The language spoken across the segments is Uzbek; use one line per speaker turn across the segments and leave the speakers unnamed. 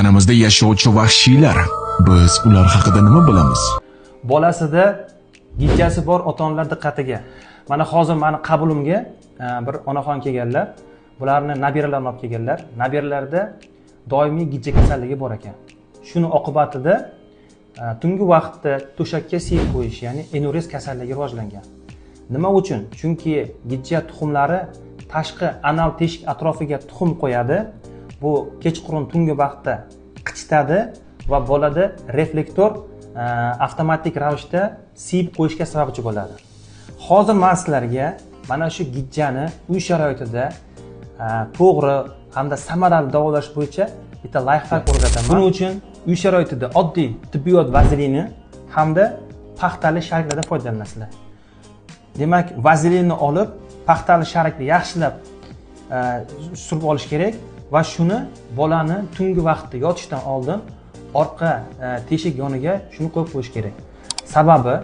Yonimizda yashovchi vahshiylar. Biz ular haqida nima bilamiz?
Bolasida gijjasi bor ota-onalar diqqatiga. Mana hozir meni qabulimga bir onaxon kelganlar. Bularni nabiralarini olib kelganlar. Nabiralarda doimiy gijja kasalligi bor ekan. Shuni oqibatida tungi vaqtda to'shakka siyib qo'yish, ya'ni enurez kasalligi rivojlangan. Nima uchun? Chunki gijja tuxumlari tashqi anal teshik atrofiga tuxum qo'yadi. Bu kechqurun tungi vaqtda qichitadi va bolada reflektor avtomatik ravishda siyib qo'yishga sababchi bo'ladi. Hozir men sizlarga mana shu gijjani uy sharoitida to'g'ri hamda samarali davolash bo'yicha bitta layfhak o'rgataman. Buning uchun uy sharoitida oddiy tibbiyot vazelini hamda paxtali shariklardan foydalanasizlar. Demak, vazelinni olib, paxtali sharikni yaxshilab surib olish kerak va shuni bolani tungi vaqtda yotishdan oldin orqa teshik yoniga shuni qo'yib qo'yish kerak. Sababi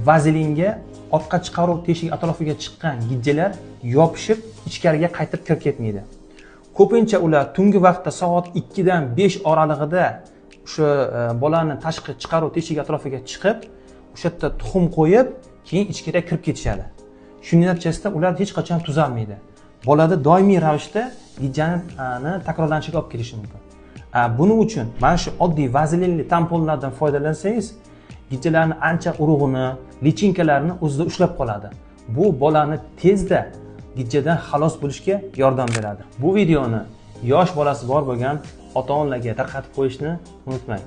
vazelinga orqa chiqaruv teshik atrofiga chiqqan gijjalar yopishib ichkariga qaytib kirib ketmaydi. Ko'pincha ular tungi vaqtda soat 2 dan 5 oralig'ida o'sha bolani tashqi chiqaruv teshik atrofiga chiqib, o'sha yerda tuxum qo'yib, keyin ichkariga kirib ketishadi. Shuning natijasida ular hech qachon tuzalmaydi. Bolada doimiy ravishda gijjani takrorlanishiga olib kelishi mumkin. Buning uchun mana shu oddiy vazelinli tamponlardan foydalansangiz, gijjalarning ancha urug'ini, lichinkalarini o'zida ushlab qoladi. Bu bolani tezda gijjadan xalos bo'lishga yordam beradi. Bu videoni yosh bolasi bor bo'lgan ota-onalarga tarqatib qo'yishni unutmang.